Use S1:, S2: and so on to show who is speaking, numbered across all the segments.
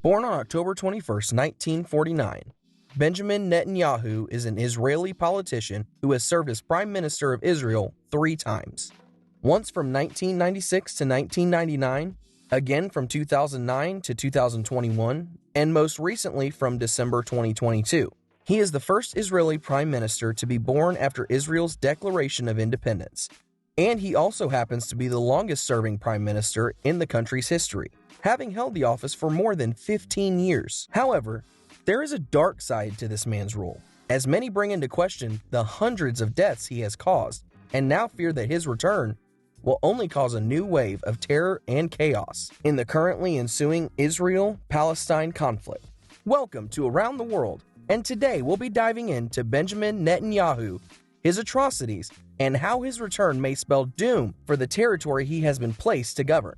S1: Born on October 21, 1949, Benjamin Netanyahu is an Israeli politician who has served as Prime Minister of Israel 3 times. Once from 1996 to 1999, again from 2009 to 2021, and most recently from December 2022. He is the first Israeli Prime Minister to be born after Israel's declaration of independence, and he also happens to be the longest-serving Prime Minister in the country's history, having held the office for more than 15 years. However, there is a dark side to this man's rule, as many bring into question the hundreds of deaths he has caused, and now fear that his return will only cause a new wave of terror and chaos in the currently ensuing Israel Palestine conflict. Welcome to Around the World, and today we'll be diving into Benjamin Netanyahu, his atrocities, and how his return may spell doom for the territory he has been placed to govern.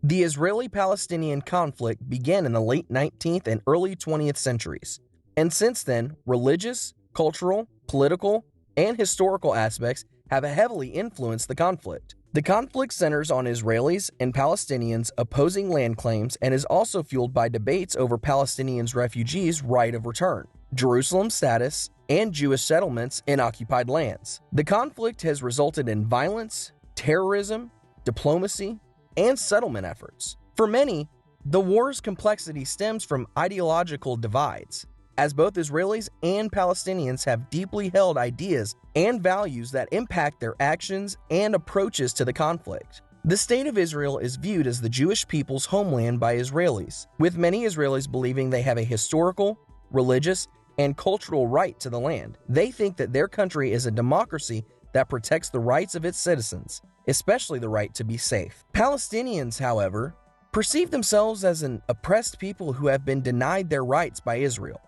S1: The Israeli-Palestinian conflict began in the late 19th and early 20th centuries, and since then, religious, cultural, political, and historical aspects have heavily influenced the conflict. The conflict centers on Israelis and Palestinians opposing land claims and is also fueled by debates over Palestinians' refugees' right of return, Jerusalem's status, and Jewish settlements in occupied lands. The conflict has resulted in violence, terrorism, diplomacy, and settlement efforts. For many, the war's complexity stems from ideological divides, as both Israelis and Palestinians have deeply held ideas and values that impact their actions and approaches to the conflict. The State of Israel is viewed as the Jewish people's homeland by Israelis, with many Israelis believing they have a historical, religious, and cultural right to the land. They think that their country is a democracy that protects the rights of its citizens, especially the right to be safe. Palestinians, however, perceive themselves as an oppressed people who have been denied their rights by Israel.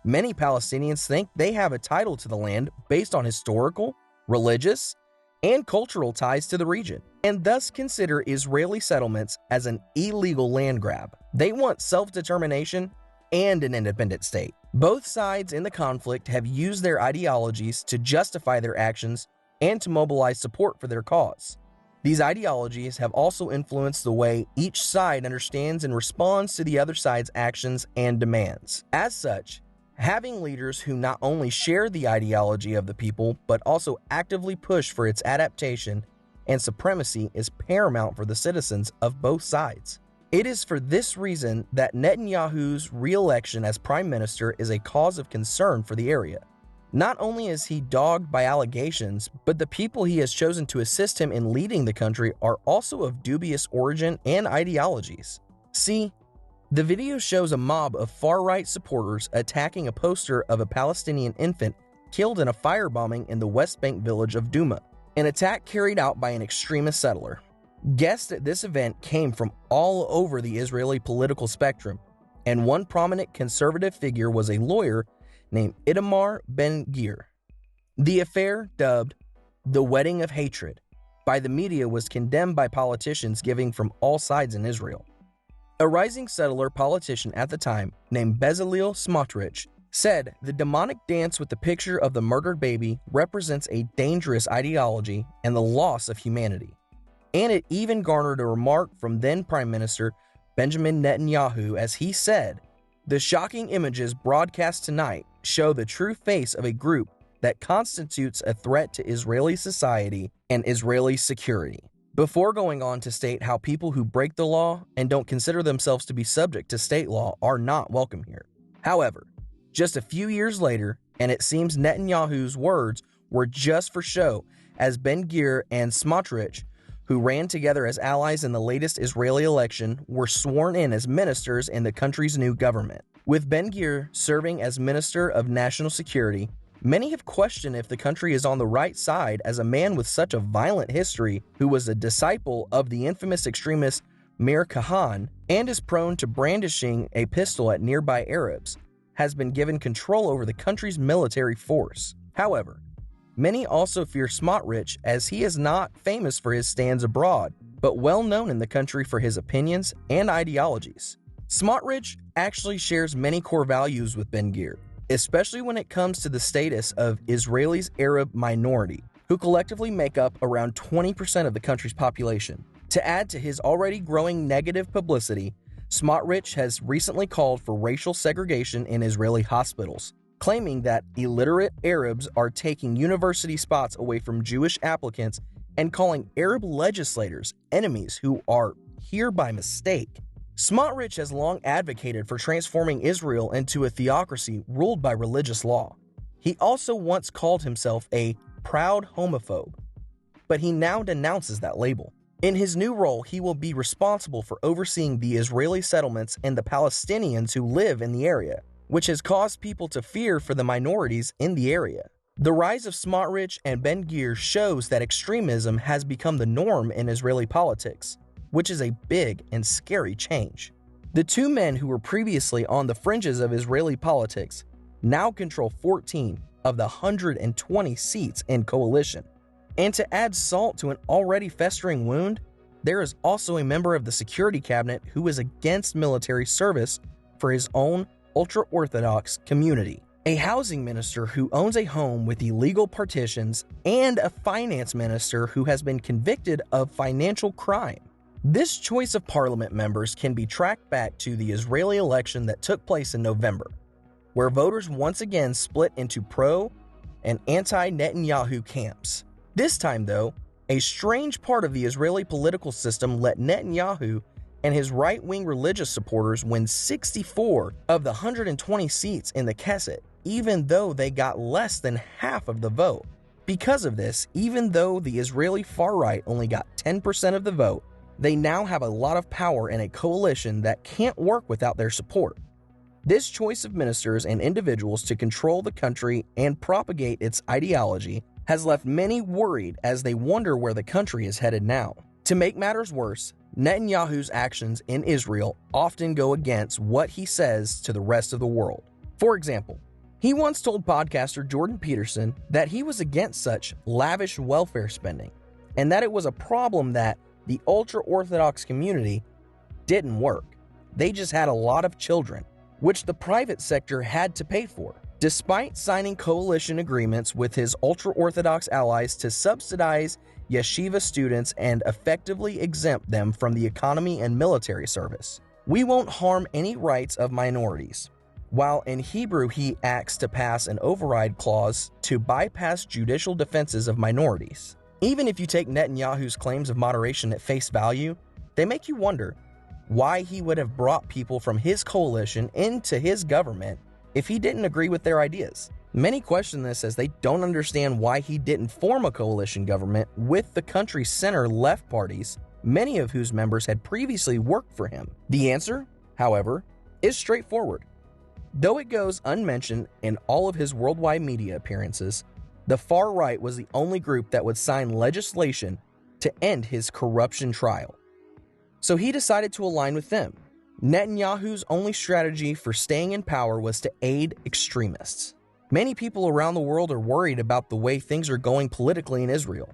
S1: Many Palestinians think they have a title to the land based on historical, religious, and cultural ties to the region, and thus consider Israeli settlements as an illegal land grab. They want self-determination and an independent state. Both sides in the conflict have used their ideologies to justify their actions and to mobilize support for their cause. These ideologies have also influenced the way each side understands and responds to the other side's actions and demands. As such, having leaders who not only share the ideology of the people, but also actively push for its adaptation and supremacy is paramount for the citizens of both sides. It is for this reason that Netanyahu's re-election as prime minister is a cause of concern for the area. Not only is he dogged by allegations, but the people he has chosen to assist him in leading the country are also of dubious origin and ideologies. See, the video shows a mob of far-right supporters attacking a poster of a Palestinian infant killed in a firebombing in the West Bank village of Duma, an attack carried out by an extremist settler. Guests at this event came from all over the Israeli political spectrum, and one prominent conservative figure was a lawyer named Itamar Ben-Gvir. The affair, dubbed the Wedding of Hatred by the media, was condemned by politicians giving from all sides in Israel. A rising settler politician at the time, named Bezalel Smotrich, said the demonic dance with the picture of the murdered baby represents a dangerous ideology and the loss of humanity. And it even garnered a remark from then Prime Minister Benjamin Netanyahu, as he said, "The shocking images broadcast tonight show the true face of a group that constitutes a threat to Israeli society and Israeli security," before going on to state how people who break the law and don't consider themselves to be subject to state law are not welcome here. However, just a few years later, and it seems Netanyahu's words were just for show, as Ben-Gvir and Smotrich, who ran together as allies in the latest Israeli election, were sworn in as ministers in the country's new government. With Ben-Gvir serving as Minister of National Security, many have questioned if the country is on the right side, as a man with such a violent history, who was a disciple of the infamous extremist Meir Kahane and is prone to brandishing a pistol at nearby Arabs, has been given control over the country's military force. However, many also fear Smotrich, as he is not famous for his stands abroad, but well known in the country for his opinions and ideologies. Smotrich actually shares many core values with Ben-Gvir, especially when it comes to the status of Israel's Arab minority, who collectively make up around 20% of the country's population. To add to his already growing negative publicity, Smotrich has recently called for racial segregation in Israeli hospitals, claiming that illiterate Arabs are taking university spots away from Jewish applicants and calling Arab legislators enemies who are here by mistake. Smotrich has long advocated for transforming Israel into a theocracy ruled by religious law. He also once called himself a proud homophobe, but he now denounces that label. In his new role, he will be responsible for overseeing the Israeli settlements and the Palestinians who live in the area, which has caused people to fear for the minorities in the area. The rise of Smotrich and Ben-Gvir shows that extremism has become the norm in Israeli politics, which is a big and scary change. The two men who were previously on the fringes of Israeli politics now control 14 of the 120 seats in coalition. And to add salt to an already festering wound, there is also a member of the security cabinet who is against military service for his own ultra-Orthodox community, a housing minister who owns a home with illegal partitions, and a finance minister who has been convicted of financial crime. This choice of parliament members can be tracked back to the Israeli election that took place in November, where voters once again split into pro- and anti-Netanyahu camps. This time, though, a strange part of the Israeli political system let Netanyahu and his right-wing religious supporters win 64 of the 120 seats in the Knesset, even though they got less than half of the vote. Because of this, even though the Israeli far-right only got 10% of the vote, they now have a lot of power in a coalition that can't work without their support. This choice of ministers and individuals to control the country and propagate its ideology has left many worried as they wonder where the country is headed now. To make matters worse, Netanyahu's actions in Israel often go against what he says to the rest of the world. For example, he once told podcaster Jordan Peterson that he was against such lavish welfare spending, and that it was a problem that the ultra-Orthodox community didn't work. They just had a lot of children, which the private sector had to pay for. Despite signing coalition agreements with his ultra-Orthodox allies to subsidize yeshiva students and effectively exempt them from the economy and military service, we won't harm any rights of minorities. While in Hebrew he acts to pass an override clause to bypass judicial defenses of minorities. Even if you take Netanyahu's claims of moderation at face value, they make you wonder why he would have brought people from his coalition into his government if he didn't agree with their ideas. Many question this as they don't understand why he didn't form a coalition government with the country's center-left parties, many of whose members had previously worked for him. The answer, however, is straightforward. Though it goes unmentioned in all of his worldwide media appearances, the far right was the only group that would sign legislation to end his corruption trial. So he decided to align with them. Netanyahu's only strategy for staying in power was to aid extremists. Many people around the world are worried about the way things are going politically in Israel.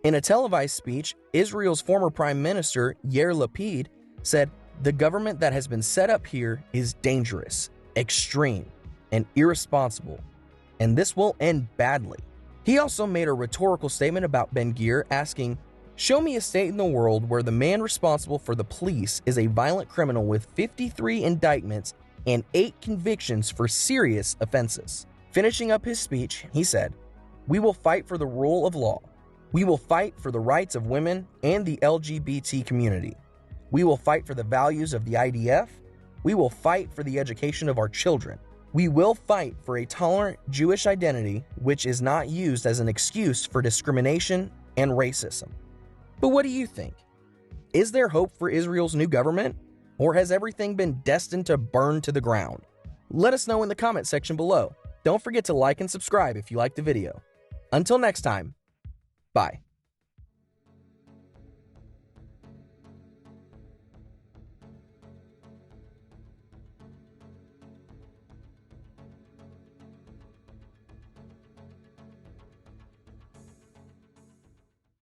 S1: In a televised speech, Israel's former Prime Minister Yair Lapid said, "The government that has been set up here is dangerous, extreme, and irresponsible, and this will end badly." He also made a rhetorical statement about Ben-Gvir, asking, "Show me a state in the world where the man responsible for the police is a violent criminal with 53 indictments and 8 convictions for serious offenses." Finishing up his speech, he said, "We will fight for the rule of law. We will fight for the rights of women and the LGBT community. We will fight for the values of the IDF. We will fight for the education of our children. We will fight for a tolerant Jewish identity which is not used as an excuse for discrimination and racism." But what do you think? Is there hope for Israel's new government? Or has everything been destined to burn to the ground? Let us know in the comment section below. Don't forget to like and subscribe if you liked the video. Until next time, bye.